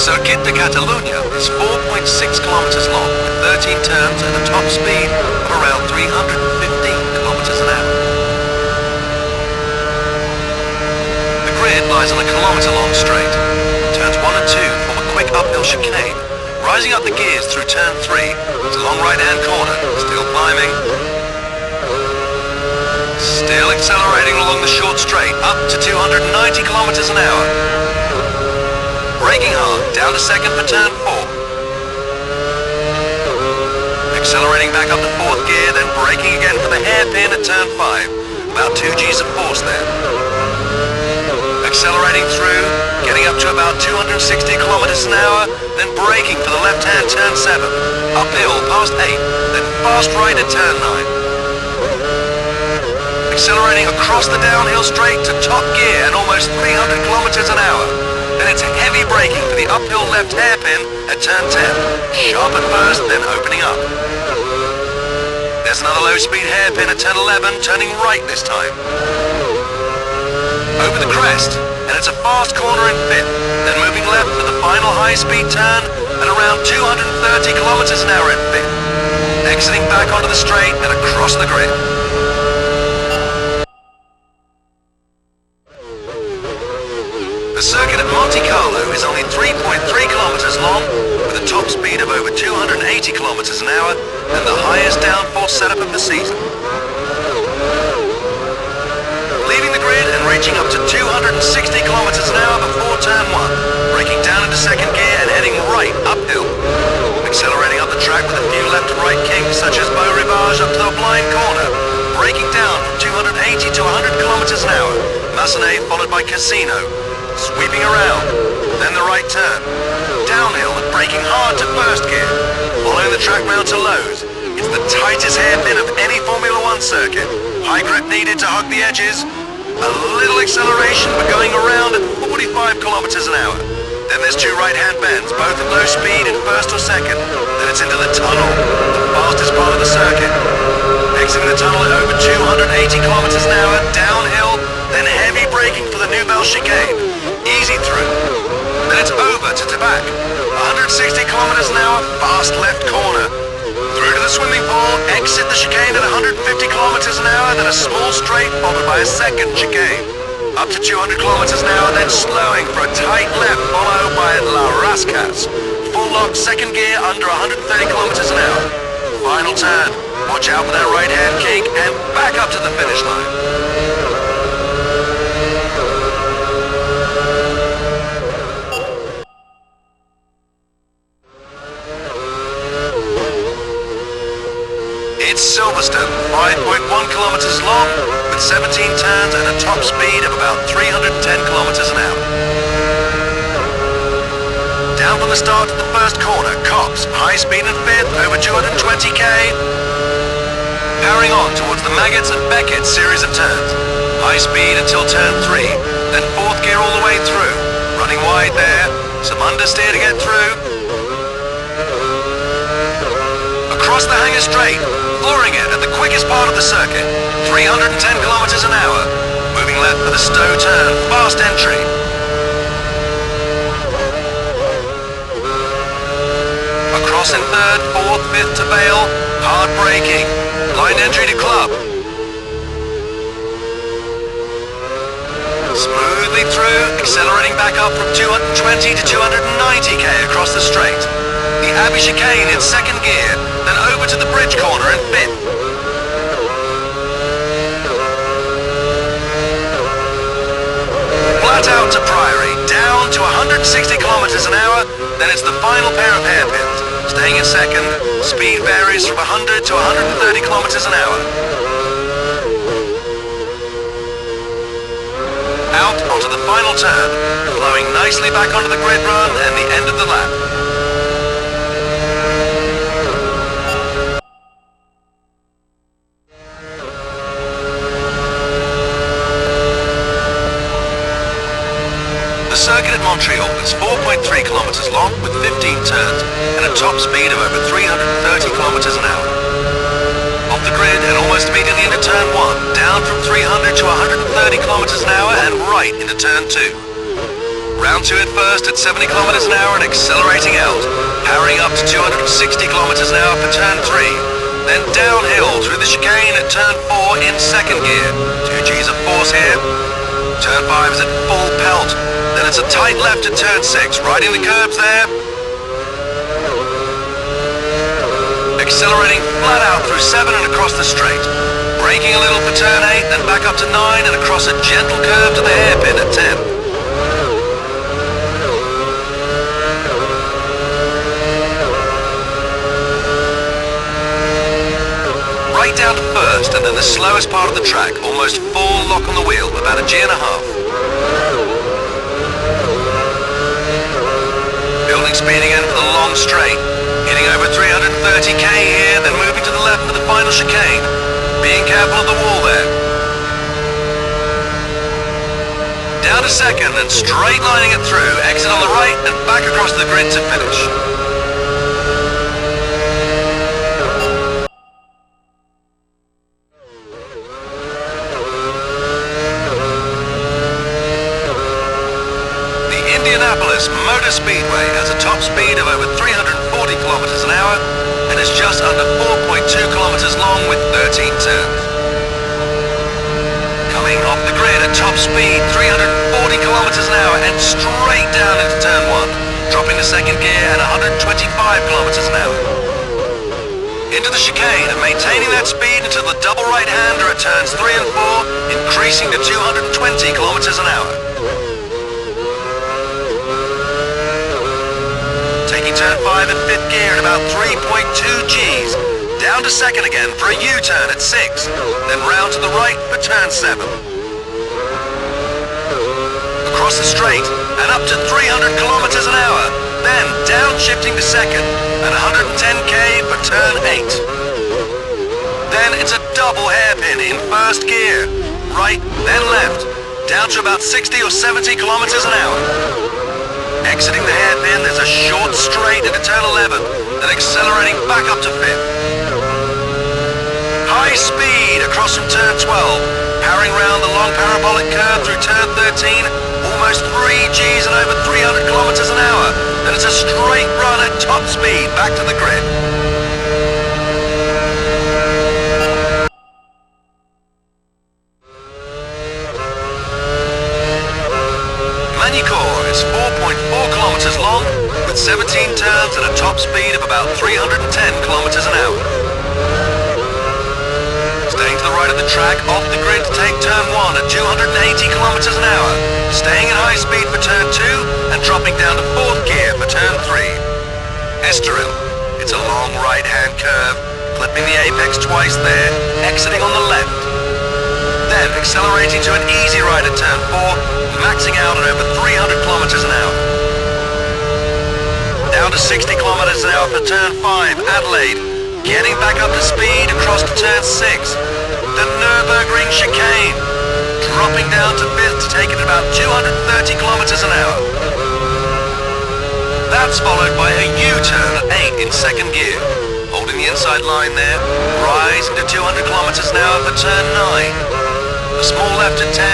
Circuit de Catalunya is 4.6 kilometers long with 13 turns and a top speed of around 315 kilometers an hour. The grid lies on a kilometer-long straight. Turns 1 and 2 form a quick uphill chicane, rising up the gears through turn 3. It's a long right-hand corner, still climbing. Still accelerating along the short straight, up to 290 kilometers an hour. Braking hard, down to second for turn 4. Accelerating back up to 4th gear, then braking again for the hairpin at turn 5. About 2 Gs of force there. Accelerating through, getting up to about 260 kilometers an hour, then braking for the left-hand turn 7. Uphill past 8, then fast right at turn 9. Accelerating across the downhill straight to top gear and almost 300 kilometers an hour. Then it's heavy braking for the uphill left hairpin at turn 10. Sharp at first, then opening up. There's another low-speed hairpin at turn 11, turning right this time. Over the crest, and it's a fast corner in 5th, then moving left for the final high-speed turn at around 230 kilometers an hour in 5th. Exiting back onto the straight and across the grid. The circuit at Monte Carlo is only 3.3 kilometers long, with a top speed of over 280 kilometers an hour and the highest downforce setup of the season. Leaving the grid and reaching up to 260 kilometers an hour before turn 1, braking down into second gear and heading right uphill. Accelerating up the track with a few left and right kinks such as Beau Rivage up to the blind corner, braking down from 280 to 100 kilometers an hour. Massenet followed by Casino. Sweeping around, then the right turn. Downhill and braking hard to first gear. Following the track round to lows. It's the tightest hairpin of any Formula 1 circuit. High grip needed to hug the edges. A little acceleration but going around at 45 kilometers an hour. Then there's 2 right-hand bends, both at low speed in first or second. Then it's into the tunnel, the fastest part of the circuit. Exiting the tunnel at over 280 kilometers an hour, downhill, then heavy braking for the Nouvelle chicane. Easy through. Then it's over to Tabac. 160 kilometers an hour, fast left corner. Through to the swimming pool, exit the chicane at 150 kilometers an hour, then a small straight followed by a second chicane. Up to 200 kilometers an hour, then slowing for a tight left followed by La Rascasse. Full lock second gear under 130 kilometers an hour. Final turn. Watch out for that right hand kink and back up to the finish line. It's Silverstone, 5.1 kilometers long, with 17 turns and a top speed of about 310 kilometers an hour. Down from the start at the first corner, Cox, high speed in 5th, over 220k. Powering on towards the Maggots and Beckett series of turns. High speed until turn 3, then 4th gear all the way through. Running wide there, some understeer to get through. Across the hanger straight, flooring it at the quickest part of the circuit, 310 kilometers an hour. Moving left for the Stowe turn, fast entry. Across in 3rd, 4th, 5th to Vale, hard braking. Blind entry to Club. Smoothly through, accelerating back up from 220 to 290k across the straight. The Abbey chicane in second gear, then over to the bridge corner in 5th. Flat out to Priory, down to 160 kilometers an hour, then it's the final pair of hairpins. Staying in second, speed varies from 100 to 130 kilometers an hour. Out onto the final turn, flowing nicely back onto the grid run and the end of the lap. The circuit at Montreal is 4.3 kilometers long with 15 turns and a top speed of over 330 kilometers an hour. Off the grid and almost immediately into turn 1, down from 300 to 130 kilometers an hour and right into turn 2. Round 2 at first at 70 kilometers an hour and accelerating out. Powering up to 260 kilometers an hour for turn 3. Then downhill through the chicane at turn 4 in second gear. 2 G's of force here. Turn 5 is at full pelt. Then it's a tight left at turn 6, riding the curbs there. Accelerating flat out through 7 and across the straight. Braking a little for turn 8, then back up to 9 and across a gentle curve to the hairpin at 10. Right down to first and then the slowest part of the track, almost full lock on the wheel, about a G and a half. Building speed again for the long straight. Hitting over 330k here, then moving to the left for the final chicane. Being careful of the wall there. Down to second and straight lining it through. Exit on the right and back across the grid to finish. The Indianapolis Motor Speedway has a top speed of over 340 kilometers an hour and is just under 4.2 kilometers long with 13 turns. Coming off the grid at top speed, 340 kilometers an hour and straight down into turn 1, dropping to second gear at 125 kilometers an hour. Into the chicane and maintaining that speed until the double right-hander at turns 3 and 4, increasing to 220 kilometers an hour. Taking turn 5 in 5th gear at about 3.2 Gs. Down to second again for a U-turn at 6. Then round to the right for turn 7. Across the straight and up to 300 kilometers an hour. Then downshifting to second at 110k for turn 8. Then it's a double hairpin in 1st gear. Right, then left. Down to about 60 or 70 kilometers an hour. Exiting the hairpin, there's a short straight into turn 11, then accelerating back up to 5th. High speed across from turn 12, powering round the long parabolic curve through turn 13, almost 3 Gs and over 300 kilometers an hour. Then it's a straight run at top speed back to the grid. Magny-Cours is 4.4 kilometers long with 17 turns at a top speed of about 310 kilometers an hour. Staying to the right of the track, off the grid to take turn 1 at 280 kilometers an hour. Staying at high speed for turn 2 and dropping down to 4th gear for turn 3. Estoril. It's a long right-hand curve, clipping the apex twice there, exiting on the left. Then accelerating to an easy right at turn 4, maxing out at over 300 kilometers an hour. Down to 60 kilometers an hour for turn 5, Adelaide. Getting back up to speed across to turn 6. The Nürburgring chicane. Dropping down to 5th to take it at about 230 kilometers an hour. That's followed by a U-turn at 8 in second gear. Holding the inside line there, rising to 200 kilometers an hour for turn 9. A small left at 10,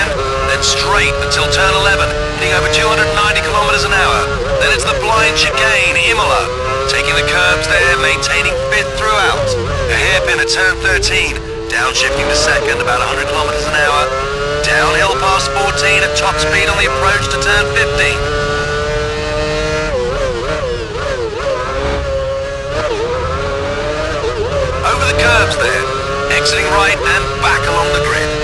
then straight until turn 11, hitting over 290 kilometers an hour. Then it's the blind chicane, Imola, taking the curbs there, maintaining 5th throughout. A hairpin at turn 13, downshifting to second, about 100 kilometers an hour. Downhill past 14 at top speed on the approach to turn 15. Over the curbs there, exiting right and back along the grid.